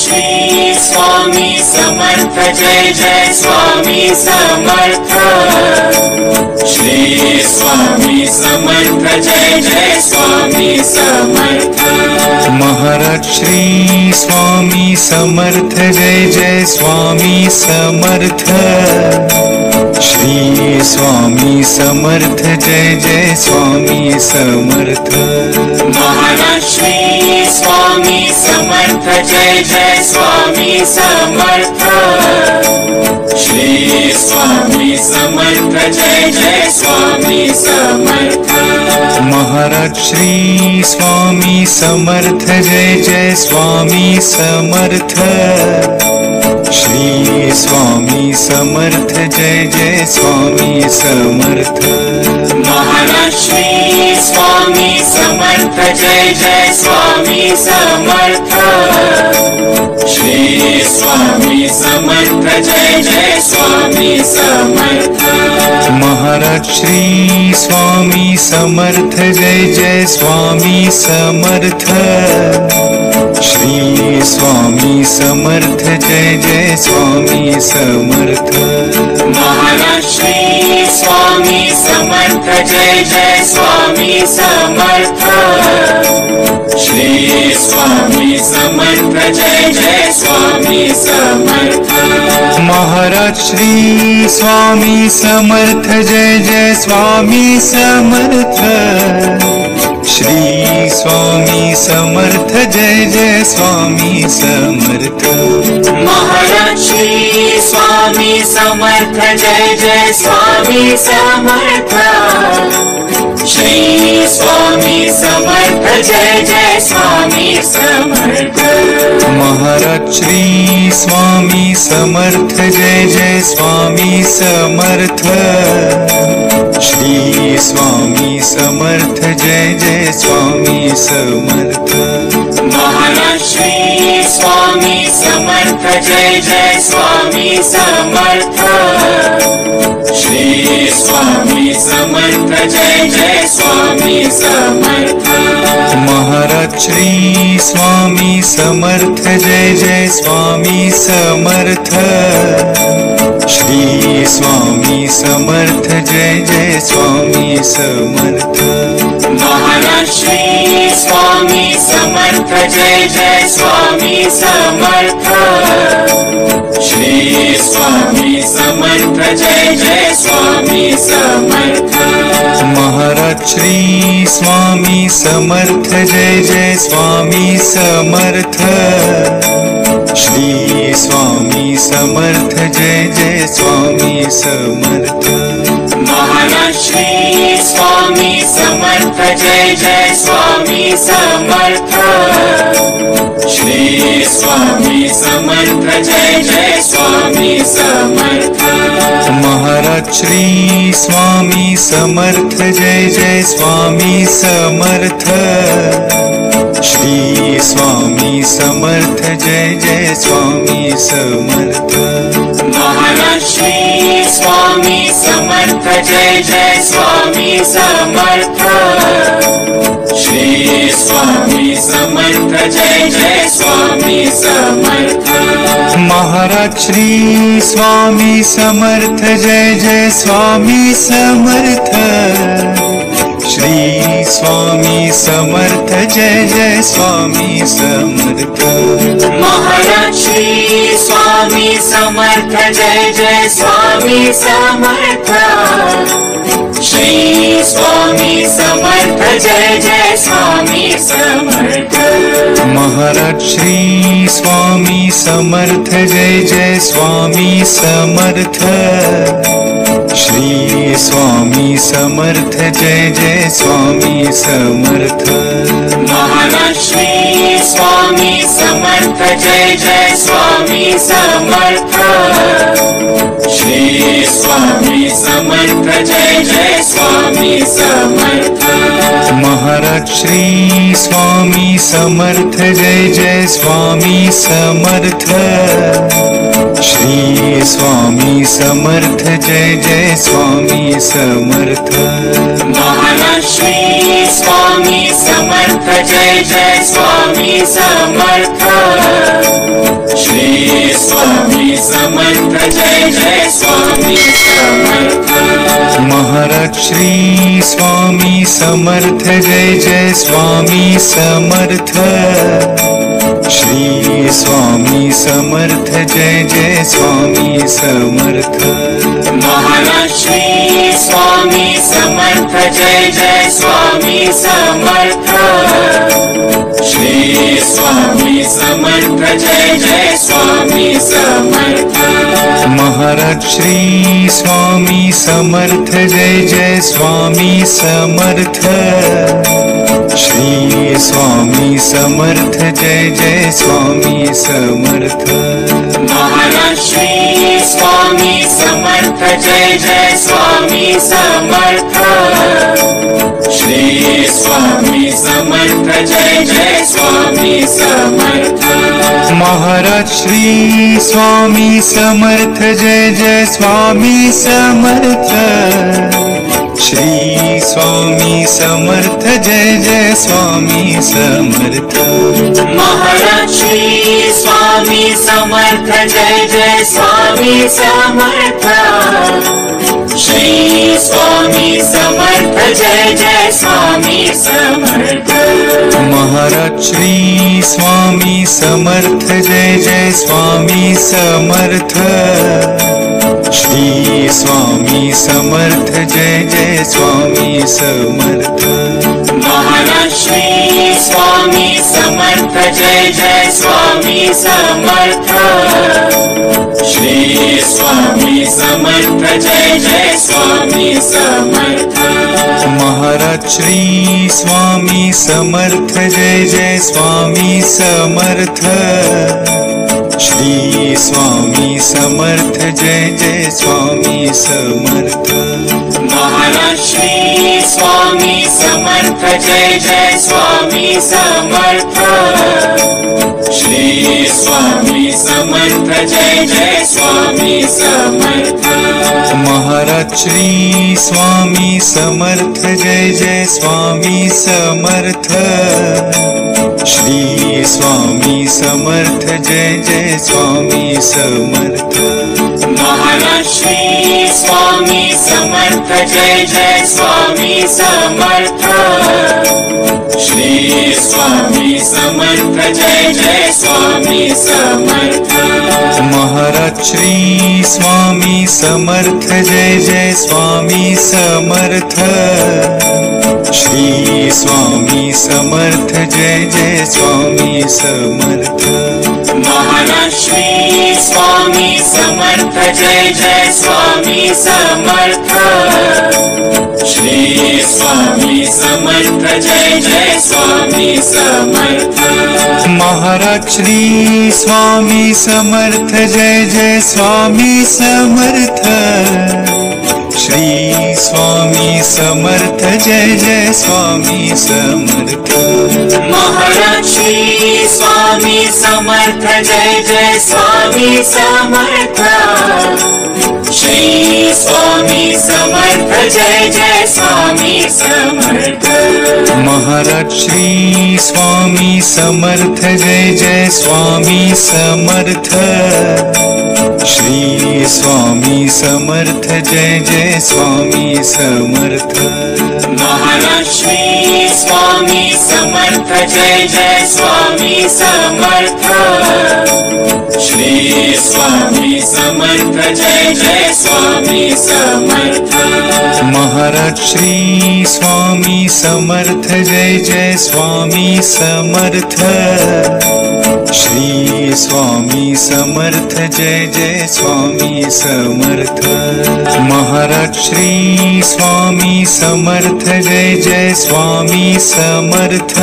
Shri Swami Samarth Jai Jai Swami Samarth. Shri Swami Samarth Jai Jai Swami Samarth. Maharaj Shri Swami Samarth Jai Jai Swami Samarth. Shri Swami Samarth Jai Jai Swami Samarth. Maharaj Shri Swami Samarth Jai Jai Swami Samarth. Shri Swami Samarth Jai Jai Swami Samarth. Maharaj Shri Swami Samarth Jai Jai Swami Samarth. Shri Swami Samarth Jai Jai Swami Samarth. Maharaj Shri Swami Samarth Jai Jai Swami Samarth. Shri Swami Samarth Jai Jai Swami Samarth. Maharaj Shri Swami Samarth Jai Jai Swami Samarth. Shri Swami Samarth Jai Jai Swami Samarth. Maharaj Shri Swami Samarth Jai Jai Swami Samarth. Shri Swami Samarth Jai Jai Swami Samarth. Maharaj Shri Swami Samarth Jai Jai Swami Samarth. Shri Swami Samarth Jai Jai Swami Samarth. Maharaj Shri Swami Samarth Jai Jai Swami Samarth. Shri Swami Samarth Jai Jai Swami Samarth. Maharaj Shri Swami Samarth Jai Jai Swami Samarth. Shri Swami Samarth Jai Jai Swami Samarth. Maharaj Shri Swami Samarth Jai Jai Swami Samarth. Shri Swami Samarth Jai Jai Swami Samarth. Maharaj Shri Swami Samarth Jai Jai Swami Samarth. Shri Swami Samarth Jai Jai Swami Samarth. Maharaj Shri Swami Samarth Jai Jai Swami Samarth. Shri Swami Samarth Jai Jai Swami Samarth. Maharaj Shri Swami Samarth Jai Jai Swami Samarth. Shri Swami Samarth Jai Jai Swami Samarth. Maharaj Shri Swami Samarth Jai Jai Swami Samarth. Shri Swami Samarth Jai Jai Swami Samarth. Maharaj Shri Swami Samarth Jai Jai Swami Samarth. Shri Swami Samarth Jai Jai Swami Samarth. Maharaj Shri Swami Samarth Jai Jai Swami Samarth. Shri Swami Samarth Jai Jai Swami Samarth. Maharaj Shri Swami Samarth Jai Jai Swami Samarth. Shri Swami Samarth Jai Jai Swami Samarth. Maharaj Shri Swami Samarth Jai Jai Swami Samarth. Shri Swami Samarth Jai Jai Swami Samarth. Maharaj Shri Swami Samarth Jai Jai Swami Samarth. Shri Swami Samarth Jai Jai Swami Samarth. Maharaj Shri Swami Samarth Jai Jai Swami Samarth. Shri Swami Samarth Jai Jai Swami Samarth. Maharaj Shri Swami Samarth Jai Jai Swami Samarth. Shri Swami Samarth Jai Jai Swami Samarth. Maharaj Shri Swami Samarth Jai Jai Swami Samarth. Samarth Jai Jai Swami Samarth. Maharaj Shri Swami Samarth Jai Jai Swami Samarth. Shri Swami Samarth Jai Jai Swami Samarth. Maharaj Shri Swami Samarth Jai Jai Swami Samarth. Shri Swami Samarth Jai Jai Swami Samarth. Maharaj Shri Swami Samarth Jai Jai Swami Samarth. Shri Swami Samarth Jai Jai Swami Samarth. Maharaj Shri Swami Samarth Jai Jai Swami Samarth. Shri Swami Samarth Jai Jai Swami Samarth. Maharaj Shri Swami Samarth Jai Jai Swami Samarth. Shri Swami Samarth Jai Jai Swami Samarth. Maharaj Shri Swami Samarth Jai Jai Swami Samarth. Shri Swami Samarth Jai Jai Swami Samarth. Maharaj Shri Swami Samarth Jai Jai Swami Samarth. Shri Swami Samarth Jai Jai Swami Samarth. Maharaj Shri Swami Samarth Jai Jai Swami Samarth. Shri Swami Samarth Jai Jai Swami Samarth. Maharaj Shri Swami Samarth Jai Jai Swami Samarth. Shri Swami Samarth Jai Jai Swami Samarth. Maharaj Shri Swami Samarth Jai Jai Swami Samarth. Shri Swami Samarth Jai Jai Swami Samarth. Maharaj Shri Swami Samarth Jai Jai Swami Samarth. Shri Swami Samarth Jai Jai Swami Samarth. Maharaj Shri Swami Samarth Jai Jai Swami Samarth. Shri Swami Samarth Jai Jai Swami Samarth. Maharaj Shri Swami Samarth Jai Jai Swami Samarth. Shri Swami Samarth Jai Jai Swami Samarth. Maharaj Shri Swami Samarth Jai Jai Swami Samarth. Shri Swami Samarth Jai Jai Swami Samarth. Maharaj Shri Swami Samarth Jai Jai Swami Samarth. Shri Swami Samarth Jai Jai Swami Samarth. Maharaj Shri Swami Samarth Jai Jai Swami Samarth. Shri Swami Samarth Jai Jai Swami Samarth. Maharaj Shri Swami Samarth Jai Jai Swami Samarth. Shri Swami Samarth Jai Jai Swami Samarth. Maharaj Shri Swami Samarth Jai Jai Swami Samarth. Shri Swami Samarth Jai Jai Swami Samarth. Maharaj Shri Swami Samarth Jai Jai Swami Samarth. Shri Swami Samarth Jai Jai Swami Samarth. Maharaj Shri Swami Samarth Jai Jai Swami Samarth.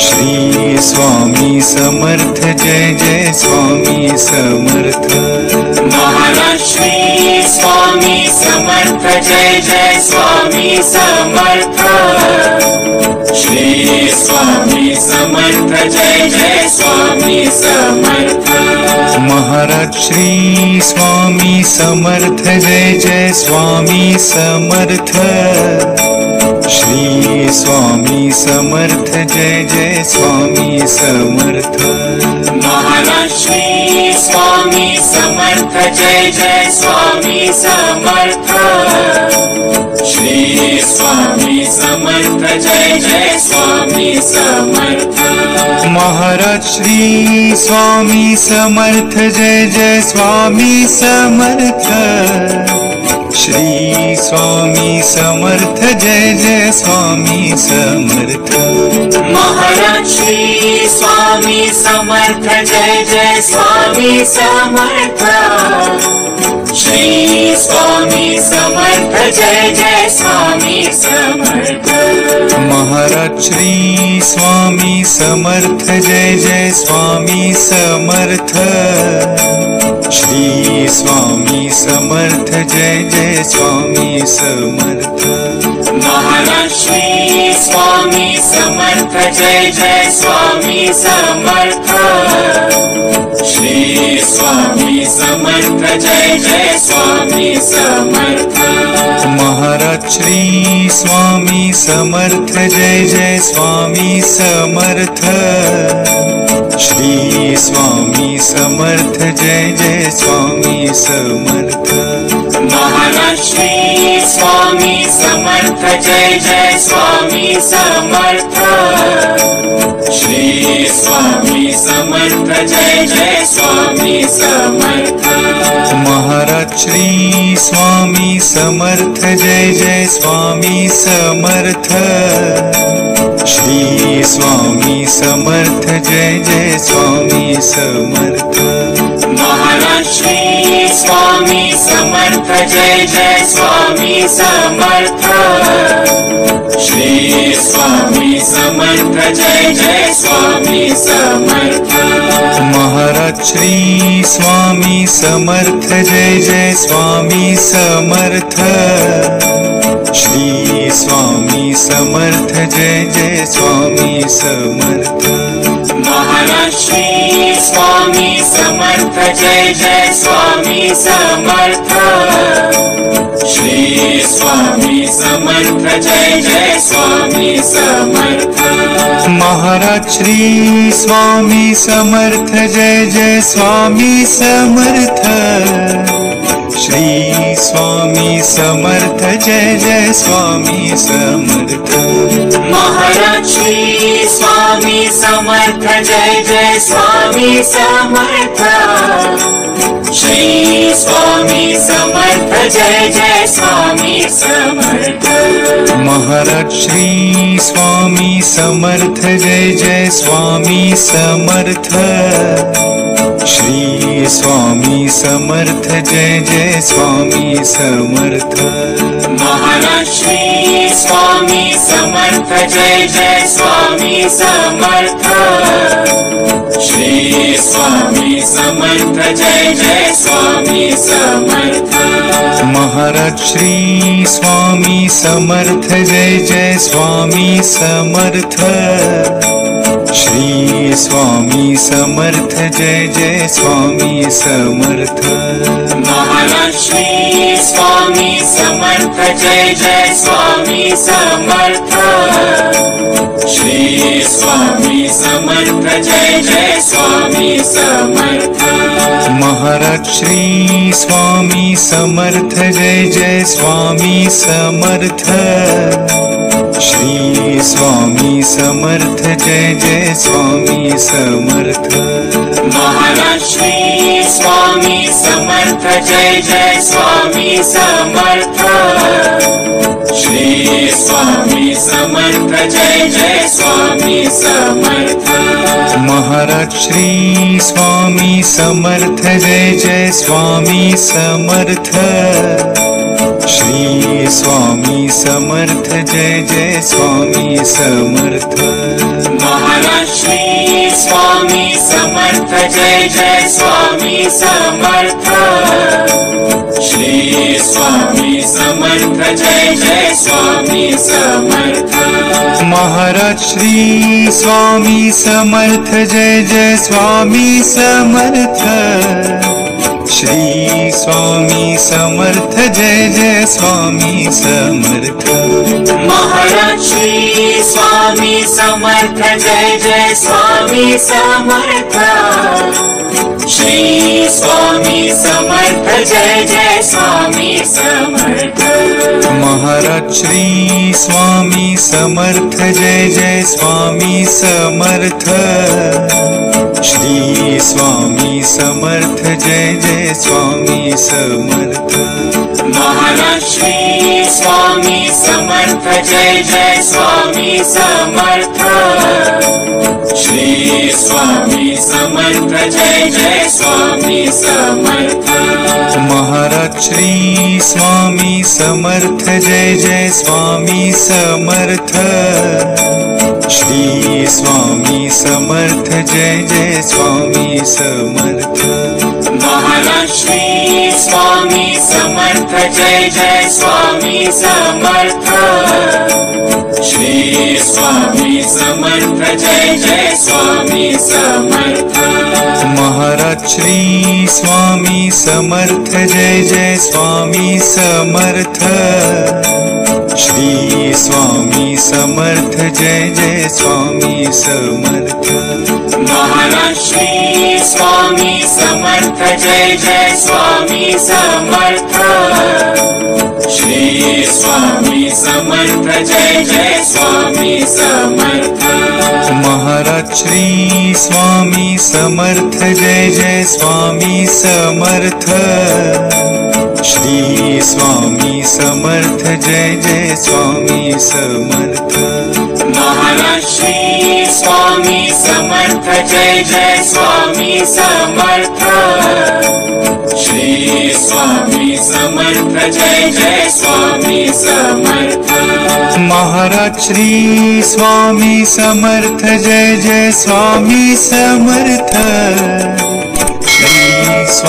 Shri Swami Samarth Jai Jai Swami Samarth. Maharaj Shri Swami Samarth Jai Jai Swami Samarth. Shri Swami Samarth Jai Jai Swami Samarth. Maharaj Shri Swami Samarth Jai Jai Swami Samarth. Shri Swami Samarth Jai Jai Swami Samarth. Maharaj Shri Swami Swami Samarth Jai Jai Swami Samarth Shri Swami Samarth Jai Jai Swami Samarth Maharaj Shri Swami Samarth Jai Jai Swami Samarth Shri Swami Samarth Jai Jai Swami Samarth Maharaj Shri Swami Samarth Jai Jai Swami Samarth Shri Swami Samarth Jai Jai Swami Samarth Maharaj Shri Swami Samarth Jai Jai Swami Samarth Shri Swami Samarth Jai Jai Swami Samarth Maharaj Shri Swami Samarth Jai Jai Swami Samarth Shri Swami Samarth Jai Jai Swami Samarth Maharaj Shri Swami Samarth Jai Jai Swami Samarth Shri Swami Samarth Jai Jai Swami Samarth Maharaj Shri Swami Samarth Jai Jai Swami Samarth Shri Swami Samarth Jai Jai Swami Samarth Maharaj Shri Swami Samarth Jai Jai Swami Samarth Shri Swami Samarth Jai Jai Swami Samarth Maharaj Shri Swami Samarth Jai Jai Swami Samarth Shri Swami Samarth Jai Jai Swami Samarth Maharaj Shri Swami Samarth Jai Jai Swami Samarth Shri Swami Samarth Jai Jai Swami Samarth Maharaj Shri Swami Samarth Jai Jai Swami Samarth Shri Swami Samarth Jai Jai Swami Samarth Maharaj Shri Swami Samarth Jai Jai Swami Samarth Shri Swami Samarth Jai Jai Swami Samarth Maharaj Shri Swami Samarth Jai Jai Swami Samarth Shri Swami Samarth Jai Jai Swami Samarth Maharaj Shri Swami Samarth Jai Jai Swami Samarth Shri Swami Samarth Jai Jai Swami Samarth Maharaj Shri Swami Samarth Jai Jai Swami Samarth Shri Swami Samarth Jai Jai Swami Samarth Maharaj Shri Swami Samarth Jai Jai Swami Samarth Shri Swami Samarth Jai Jai Swami Samarth Maharaj Shri Swami Samarth Jai Jai Swami Samarth Shri Swami Samarth Jai Jai Swami Samarth Maharaj Shri Swami Samarth Jai Jai Swami Samarth Shri Swami Samarth Jai Jai Swami Samarth Maharaj Shri Swami Samarth Jai Jai Swami Samarth Shri Swami Samarth Jai Jai Swami Samarth Maharaj Shri Swami Samarth Jai Jai Swami Samarth Shri Swami Samarth Jai Jai Swami Samarth Maharaj Shri Swami Samarth Jai Jai Swami Samarth Shri Swami Samarth Jai Jai Swami Samarth Maharaj Shri Swami Samarth Jai Jai Swami Samarth Shri Swami Samarth Jai Jai Swami Samarth Maharaj Shri Swami Samarth Jai Jai Swami Samarth Shri Swami Swami Samarth Jai Jai Swami Samarth Maharaj Shri Swami Samarth Jai Jai Swami Samarth Shri Swami Samarth Jai Jai Swami Samarth Maharaj Shri Swami Samarth Jai Jai Swami Samarth Shri Swami Samarth Jai Jai Swami Samarth Maharaj Shri Swami Samarth Jai Jai Swami Samarth Shri Swami Samarth Jai Jai Swami Samarth Maharaj Shri Swami Samarth Jai Jai Swami Samarth Shri Swami Samarth Jai Jai Swami Samarth Maharaj Shri Swami Samarth Jai Jai Swami Samarth Shri Swami Samarth Jai Jai Swami Samarth Maharaj Shri Swami Samarth Jai Jai Swami Samarth Shri Swami Samarth Jai Jai Swami Samarth Maharaj Shri Swami Samarth Jai Jai Swami Samarth Shri Swami Samarth Jai Jai Swami Samarth Maharaj Shri Swami Samarth Jai Jai Swami Samarth Shri Swami Samarth Jai Jai Swami Samarth Maharaj Shri Swami Samarth Jai Jai Swami Samarth Shri Swami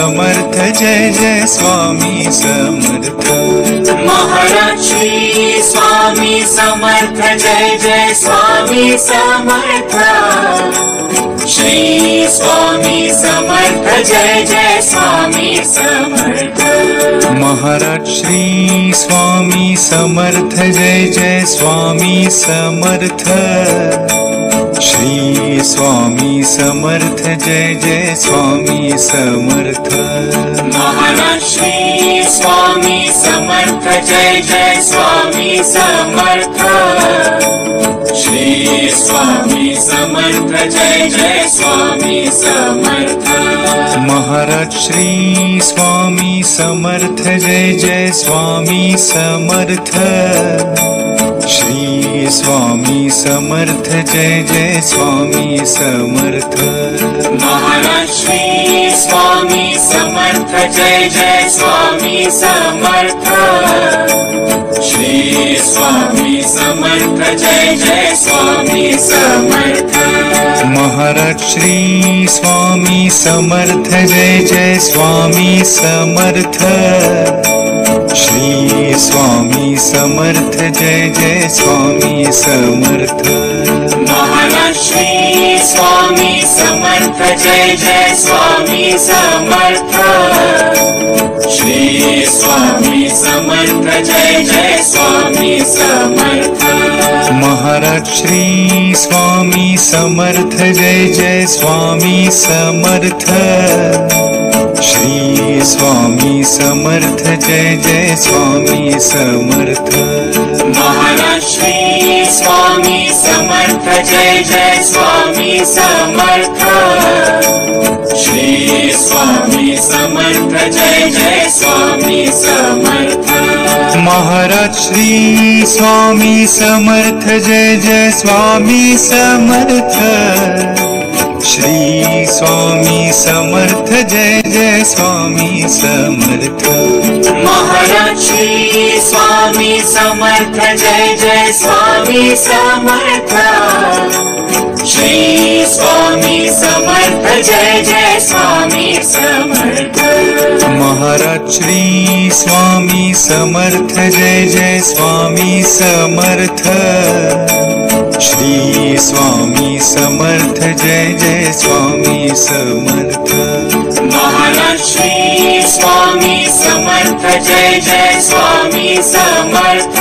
Samarth Jai Jai Swami Samarth Maharaj Shri Swami Samarth Jai Jai Swami Samarth Shri Swami Samarth Jai Jai Swami Samarth Maharaj Shri Swami Samarth Jai Jai Swami Samarth Shri Swami Samarth Jai Jai Swami Samarth Maharaj Shri Swami Samarth Jai Jai Swami Samarth Shri Swami Samarth Jai Jai Swami Samarth Maharaj Shri Swami Samarth Jai Jai Swami Samarth Shri Swami Samarth Jai Jai Swami Samarth Maharaj Shri Swami Samarth Jai Jai Swami Samarth Shri Swami Samarth Jai Jai Swami Samarth Maharaj Shri Swami Samarth Jai Jai Swami Samarth Shri Swami Samarth Jai Jai Swami Samarth Maharaj Shri Swami Samarth Jai Jai Swami Samarth Shri Swami Samarth Jai Jai Swami Samarth Maharaj Shri Swami Samarth Jai Jai Swami Samarth Shri Swami Samarth Jai Jai Swami Samarth Maharaj Shri Swami Samarth Jai Jai Swami Samarth Shri Swami Samarth Jai Jai Swami Samarth Maharaj Shri Swami Samarth Jai Jai Swami Samarth Shri Swami Samarth Jai Jai Swami Samarth Maharaj Shri Swami Samarth Jai Jai Swami Samarth Shri Swami Samarth Jai Jai Swami Samarth Maharaj Shri Swami Samarth Jai Jai Swami Samarth Shri Swami Samarth Jai Jai Swami Samarth Maharaj Shri Swami Samarth Jai Jai Swami Samarth